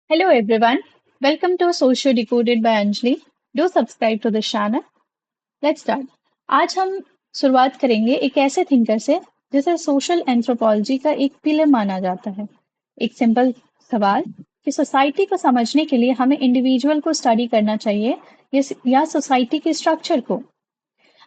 Hello everyone, welcome to Socio Decoded by Anjali. Do subscribe to the channel. Let's start. आज हम शुरुआत करेंगे एक ऐसे थिंकर से जिसे सोशल एंथ्रोपोलॉजी का एक पिलर माना जाता है। एक सिंपल सवाल कि सोसाइटी को समझने के लिए हमें इंडिविजुअल को स्टडी करना चाहिए या सोसाइटी के स्ट्रक्चर को।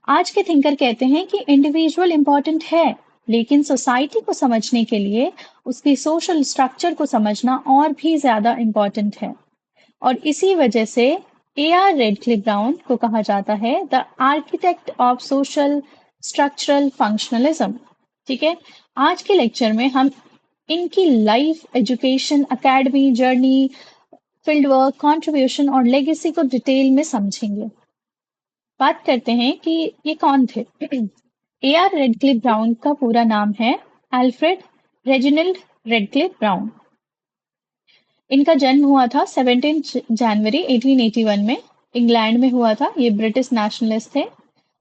आज के थिंकर कहते हैं कि इंडिविजुअल इम्पॉर्टेंट है, लेकिन सोसाइटी को समझने के लिए उसकी सोशल स्ट्रक्चर को समझना और भी ज्यादा इम्पॉर्टेंट है। और इसी वजह से A.R. रेडक्लिफ ब्राउन को कहा जाता है the architect of social structural functionalism. ठीक है, आज के लेक्चर में हम इनकी life, education, academy journey, field work, contribution और लेगेसी को डिटेल में समझेंगे। बात करते हैं कि ये कौन थे। A.R. रेडक्लिफ ब्राउन का पूरा नाम है अल्फ्रेड रेजिनाल्ड रेडक्लिफ ब्राउन। इनका जन्म हुआ था 17 जनवरी 1881 में, इंग्लैंड में हुआ था। ये ब्रिटिश नेशनलिस्ट थे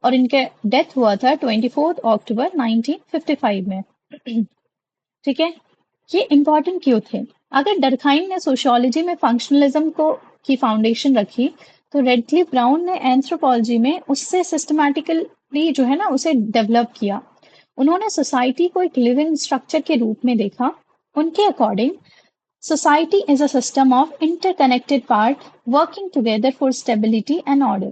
और इनका डेथ हुआ था 24 अक्टूबर 1955 में। ठीक है, ये इंपॉर्टेंट क्यों थे? अगर डरखाइम ने सोशियोलॉजी में फंक्शनलिज्म को की फाउंडेशन रखी, तो रेडक्लिफ ब्राउन ने एंथ्रोपोलॉजी में उससे सिस्टमैटिकली जो है ना उसे डेवलप किया। उन्होंने सोसाइटी को एक लिविंग स्ट्रक्चर के रूप में देखा। उनके according society is a system of interconnected parts working together for stability and order.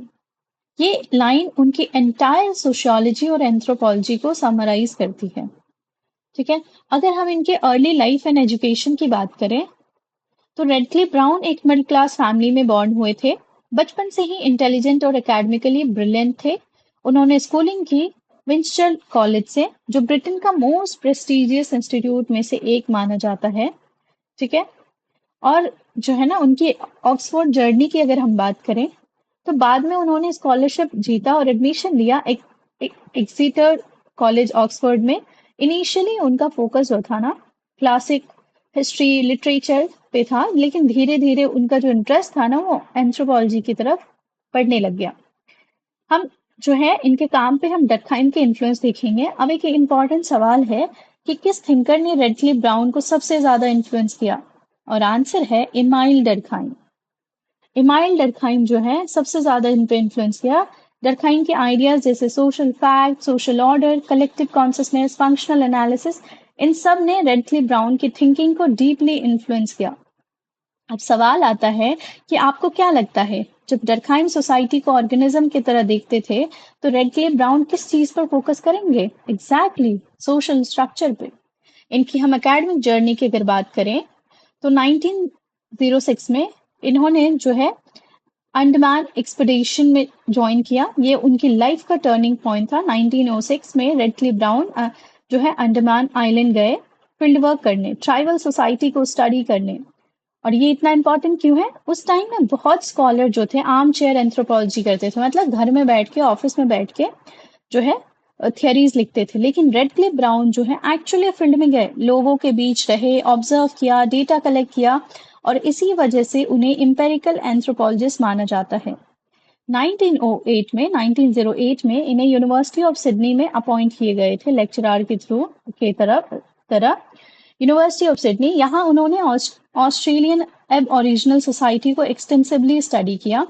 ये लाइन उनकी एंटायर सोशियोलॉजी और एंथ्रोपोलॉजी को समराइज करती है। ठीक है, अगर हम इनके अर्ली लाइफ एंड एजुकेशन की बात करें, तो रेडक्लिफ ब्राउन एक मिडिल क्लास फैमिली में बॉर्न हुए थे। बचपन से ही इंटेलिजेंट और एकेडमिकली ब्रिलियंट थे। उन्होंने स्कूलिंग की विंस्टर कॉलेज से, जो ब्रिटेन का मोस्ट प्रेस्टिजियस इंस्टीट्यूट में से एक माना जाता है। ठीक है, और जो है ना उनकी ऑक्सफोर्ड जर्नी की अगर हम बात करें, तो बाद में उन्होंने स्कॉलरशिप जीता और एडमिशन लिया एक्सीटर कॉलेज ऑक्सफोर्ड में। इनिशियली उनका फोकस जो था ना क्लासिक हिस्ट्री लिटरेचर पे था, लेकिन धीरे धीरे उनका जो इंटरेस्ट था ना वो एंथ्रोपोलॉजी की तरफ बढ़ने लग गया। हम जो है इनके काम पे हम डर्कहाइम के इन्फ्लुएंस देखेंगे। अब एक इम्पॉर्टेंट सवाल है कि किस थिंकर ने रेडक्लिफ ब्राउन को सबसे ज्यादा इन्फ्लुएंस किया, और आंसर है इमाइल डर्कहाइम। इमाइल डर्कहाइम जो है सबसे ज्यादा इन पे इन्फ्लुएंस किया। डर्कहाइम के आइडियाज जैसे social fact, social order, collective consciousness, functional analysis, इन सब ने रेडक्लिफ ब्राउन की थिंकिंग को डीपली इन्फ्लुएंस किया। अब सवाल आता है कि आपको क्या लगता है, जब डर्कहाइम सोसाइटी को ऑर्गेनिज्म की तरह देखते थे, तो रेडक्लिफ ब्राउन किस चीज पर फोकस करेंगे? एग्जैक्टली सोशल स्ट्रक्चर पे। इनकी हम एकेडमिक जर्नी की अगर बात करें, तो 1906 में इन्होंने जो है अंडमान एक्सपीडिशन में ज्वाइन किया। ये उनकी लाइफ का टर्निंग पॉइंट था। 1906 में रेडक्लिफ ब्राउन जो है अंडमान आइलैंड गए फील्ड वर्क करने, ट्राइबल सोसाइटी को स्टडी करने। और ये इतना इंपॉर्टेंट क्यों है? उस टाइम में बहुत स्कॉलर जो थे आर्म चेयर एंथ्रोपोलॉजी करते थे, मतलब घर में बैठ के, ऑफिस में बैठ के जो है थियरीज लिखते थे। लेकिन रेडक्लिफ ब्राउन जो है एक्चुअली फील्ड में गए, लोगों के बीच रहे, ऑब्जर्व किया, डेटा कलेक्ट किया, और इसी वजह से उन्हें इम्पेरिकल एंथ्रोपोलॉजिस्ट माना जाता है। 1908 में इन्हें यूनिवर्सिटी ऑफ सिडनी में अपॉइंट किए गए थे लेक्चरर के थ्रू के तरह यूनिवर्सिटी ऑफ सिडनी। यहाँ उन्होंने ऑस्ट्रेलियन एब ओरिजिनल सोसाइटी को एक्सटेंसिवली स्टडी किया।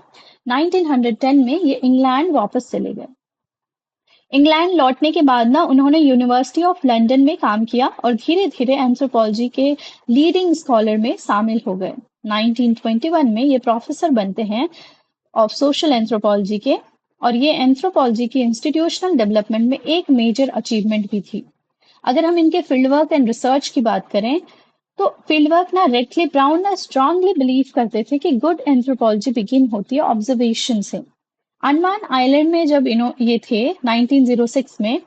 1910 में ये इंग्लैंड वापस चले गए। इंग्लैंड लौटने के बाद ना उन्होंने यूनिवर्सिटी ऑफ लंदन में काम किया और धीरे धीरे एंथ्रोपोलॉजी के लीडिंग स्कॉलर में शामिल हो गए। 1921 में ये प्रोफेसर बनते हैं ऑफ सोशल एंथ्रोपोलॉजी के, और ये एंथ्रोपोलॉजी की इंस्टीट्यूशनल डेवलपमेंट में एक मेजर अचीवमेंट भी थी। अगर हम इनके फील्ड वर्क एंड रिसर्च की बात करें, तो फील्ड वर्क ना रेडक्लिफ ब्राउन ना स्ट्रांगली बिलीव करते थे कि गुड एंथ्रोपोलॉजी बिगिन होती है ऑब्जर्वेशन से। अंडमान आइलैंड में जब ये थे 1906 में,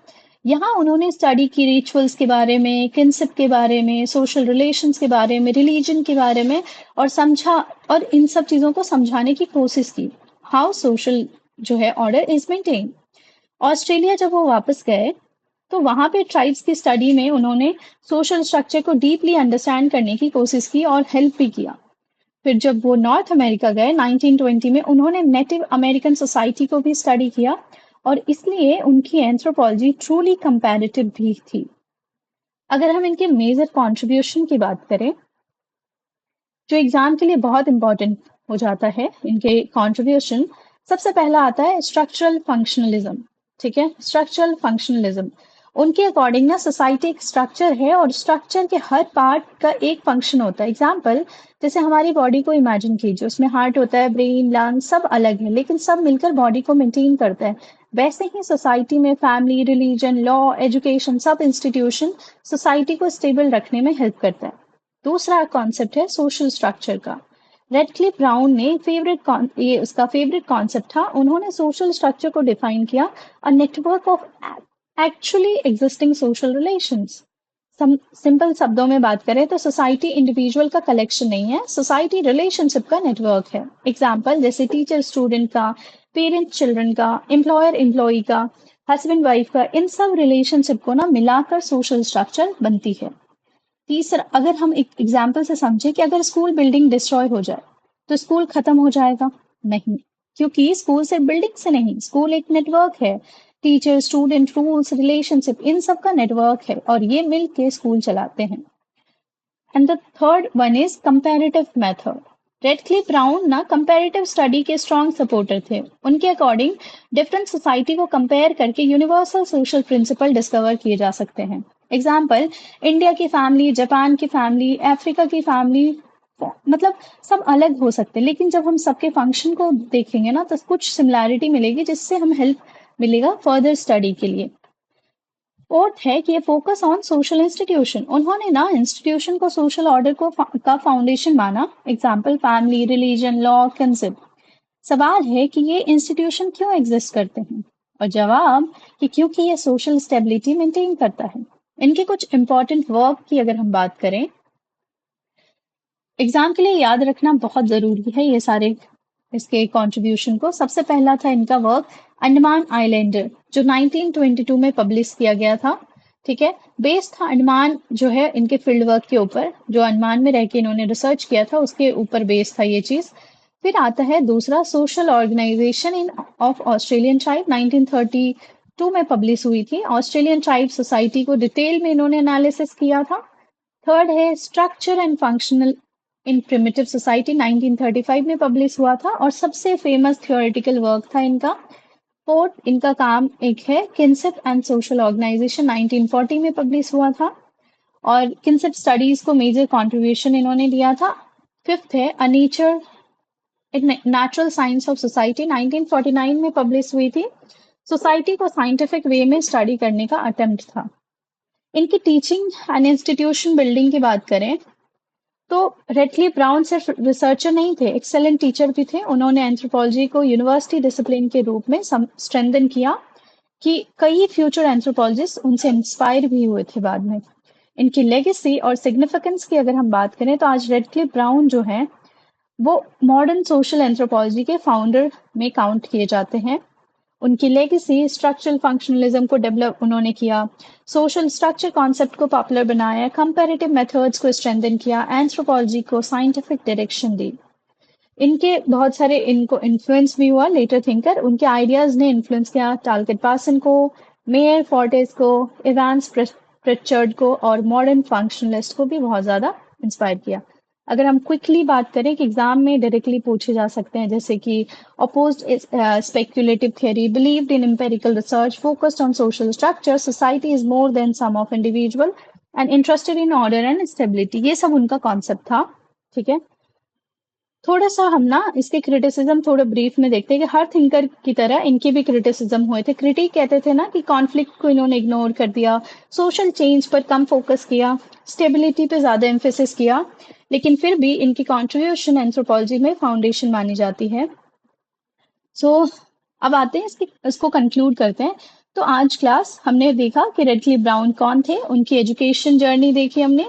यहाँ उन्होंने स्टडी की रिचुअल्स के बारे में, किनशिप के बारे में, सोशल रिलेशंस के बारे में, रिलीजन के बारे में, और समझा, और इन सब चीजों को समझाने की कोशिश की। हाउ सोशल जो है ऑर्डर इज मेंटेन। ऑस्ट्रेलिया जब वो वापस गए, तो वहां पे ट्राइब्स की स्टडी में उन्होंने सोशल स्ट्रक्चर को डीपली अंडरस्टैंड करने की कोशिश की और हेल्प भी किया। फिर जब वो नॉर्थ अमेरिका गए 1920 में, उन्होंने नेटिव अमेरिकन सोसाइटी को भी स्टडी किया, और इसलिए उनकी एंथ्रोपोलॉजी ट्रूली कंपैरेटिव भी थी। अगर हम इनके मेजर कंट्रीब्यूशन की बात करें, जो एग्जाम के लिए बहुत इंपॉर्टेंट हो जाता है इनके कंट्रीब्यूशन। सबसे पहला आता है स्ट्रक्चरल फंक्शनलिज्म। ठीक है, स्ट्रक्चरल फंक्शनलिज्म उनके अकॉर्डिंग ना सोसाइटी एक स्ट्रक्चर है और स्ट्रक्चर के हर पार्ट का एक फंक्शन होता है। एग्जाम्पल, जैसे हमारी बॉडी को इमेजिन कीजिए, उसमें हार्ट होता है, ब्रेन, लंग सब अलग है लेकिन सब मिलकर बॉडी को मेंटेन करता है। वैसे ही सोसाइटी में फैमिली, रिलीजन, लॉ, एजुकेशन सब इंस्टीट्यूशन सोसाइटी को स्टेबल रखने में हेल्प करता है। दूसरा कॉन्सेप्ट है सोशल स्ट्रक्चर का। रेडक्लिफ ब्राउन ने ये उसका फेवरेट कॉन्सेप्ट था। उन्होंने सोशल स्ट्रक्चर को डिफाइन किया, a network of actually existing social relations. Simple शब्दों में बात करें तो सोसाइटी इंडिविजुअल का कलेक्शन नहीं है, सोसाइटी रिलेशनशिप का नेटवर्क है। एग्जाम्पल जैसे टीचर स्टूडेंट का, पेरेंट चिल्ड्रन का, एम्प्लॉयर एम्प्लॉय का, हस्बैंड वाइफ का, इन सब रिलेशनशिप को ना मिलाकर सोशल स्ट्रक्चर बनती है। तीसरा, अगर हम एक एग्जाम्पल से समझे कि अगर स्कूल बिल्डिंग डिस्ट्रॉय हो जाए तो स्कूल खत्म हो जाएगा? नहीं, क्योंकि स्कूल से बिल्डिंग से नहीं, स्कूल एक नेटवर्क है। Teacher, student, rules, relationship in सब का नेटवर्क है और ये मिल के स्कूल चलाते हैं। And the third one is comparative method. Radcliffe Brown ना कंपैरेटिव स्टडी के स्ट्रॉन्ग सपोर्टर थे। उनके अकॉर्डिंग डिफरेंट सोसाइटी को कंपेयर करके यूनिवर्सल सोशल प्रिंसिपल डिस्कवर किए जा सकते हैं। एग्जाम्पल, इंडिया की फैमिली, जापान की फैमिली, अफ्रीका की फैमिली, मतलब सब अलग हो सकते हैं लेकिन जब हम सबके फंक्शन को देखेंगे ना तो कुछ सिमिलैरिटी मिलेगी जिससे हम हेल्प मिलेगा फर्दर स्टडी के लिए। फोर्थ है कि ये फोकस ऑन सोशल इंस्टीट्यूशन। उन्होंने ना इंस्टीट्यूशन को सोशल ऑर्डर का फाउंडेशन माना। Example, family, religion, law, concept. सवाल है कि ये इंस्टीट्यूशन क्यों एग्जिस्ट करते हैं और जवाब कि क्योंकि ये सोशल स्टेबिलिटी मेंटेन करता है। इनके कुछ इंपॉर्टेंट वर्क की अगर हम बात करें, एग्जाम के लिए याद रखना बहुत जरूरी है ये सारे इसके कंट्रीब्यूशन को। सबसे पहला था इनका वर्क अंडमान आइलैंडर, जो 1922 में पब्लिश किया गया था। ठीक है, बेस्ड था अंडमान जो है इनके फील्ड वर्क के ऊपर, जो अंडमान में रह के इन्होंने रिसर्च किया था उसके ऊपर बेस्ड था ये चीज। फिर आता है दूसरा, social organisation in of Australian tribe, 1932 में पब्लिश हुई थी। ऑस्ट्रेलियन ट्राइब सोसाइटी को डिटेल में इन्होंने एनालिसिस किया था। थर्ड है structure and functional in primitive society, 1935 में पब्लिश हुआ था और सबसे फेमस थियोरेटिकल वर्क था इनका। फोर्थ, इनका काम एक है किन्सेप्ट एंड सोशल ऑर्गेनाइजेशन, 1940 में पब्लिश हुआ था और किन्सेप्ट स्टडीज को मेजर कंट्रीब्यूशन इन्होंने दिया था। फिफ्थ है a nature natural science of society, 1949 में पब्लिश हुई थी। सोसाइटी को साइंटिफिक वे में स्टडी करने का अटेम्प्ट था। इनकी टीचिंग एंड इंस्टीट्यूशन बिल्डिंग की बात करें तो रेडक्लिफ ब्राउन सिर्फ रिसर्चर नहीं थे, एक्सेलेंट टीचर भी थे। उन्होंने एंथ्रोपोलॉजी को यूनिवर्सिटी डिसिप्लिन के रूप में स्ट्रेंथन किया कि कई फ्यूचर एंथ्रोपोलॉजिस्ट उनसे इंस्पायर भी हुए थे बाद में। इनकी लेगेसी और सिग्निफिकेंस की अगर हम बात करें तो आज रेडक्लिफ ब्राउन जो है वो मॉडर्न सोशल एंथ्रोपोलॉजी के फाउंडर में काउंट किए जाते हैं। उनकी लेगेसी स्ट्रक्चरल फंक्शनलिज्म को डेवलप उन्होंने किया, सोशल स्ट्रक्चर कॉन्सेप्ट को पॉपुलर बनाया, कंपैरेटिव मेथड्स को स्ट्रेंथन किया, एंथ्रोपोलॉजी को साइंटिफिक डायरेक्शन दी। इनके बहुत सारे इनको इन्फ्लुएंस भी हुआ लेटर थिंकर, उनके आइडियाज ने इन्फ्लुएंस किया टालकेट पासन को, मेयर फोर्टेस को, इवांस प्रिचर्ड को और मॉडर्न फंक्शनलिस्ट को भी बहुत ज्यादा इंस्पायर किया। अगर हम क्विकली बात करें कि एग्जाम में डायरेक्टली पूछे जा सकते हैं, जैसे कि opposed speculative theory, believed in empirical research, focused on social structure, society is more than sum of individual and interested in order and stability, ये सब उनका कॉन्सेप्ट था। ठीक है, थोड़ा सा हम ना इसके क्रिटिसिज्म थोड़ा ब्रीफ में देखते हैं कि हर थिंकर की तरह इनके भी क्रिटिसिज्म हुए थे। क्रिटिक कहते थे ना कि कॉन्फ्लिक्ट को इन्होंने इग्नोर कर दिया, सोशल चेंज पर कम फोकस किया, स्टेबिलिटी पे ज्यादा एम्फेसिस किया, लेकिन फिर भी इनकी कंट्रीब्यूशन एंथ्रोपोलॉजी में फाउंडेशन मानी जाती है। अब आते हैं इसको कंक्लूड करते हैं। तो आज क्लास हमने देखा कि रेडक्लिफ ब्राउन कौन थे, उनकी एजुकेशन जर्नी देखी हमने,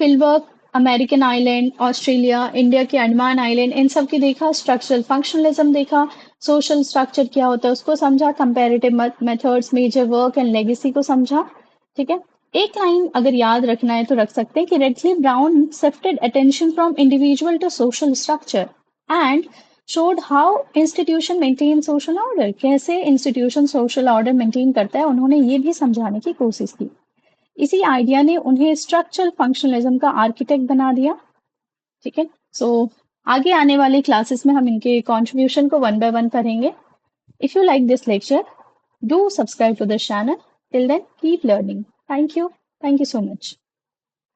field work American island, Australia, India के अंडमान आइलैंड, इन सब की देखा, स्ट्रक्चरल फंक्शनलिज्म देखा, सोशल स्ट्रक्चर क्या होता है उसको समझा, comparative methods, major work and legacy को समझा। ठीक है, एक लाइन अगर याद रखना है तो रख सकते हैं कि Radcliffe Brown shifted attention from individual to social structure and showed how institution maintain social order, कैसे institution social order maintain करता है, उन्होंने ये भी समझाने की कोशिश की। इसी आइडिया ने उन्हें स्ट्रक्चरल फंक्शनलिज्म का आर्किटेक्ट बना दिया। ठीक है, सो आगे आने वाली क्लासेस में हम इनके कंट्रीब्यूशन को वन बाय वन पढ़ेंगे. If you like this lecture, do subscribe to the channel. Till then, keep learning. Thank you. Thank you so much.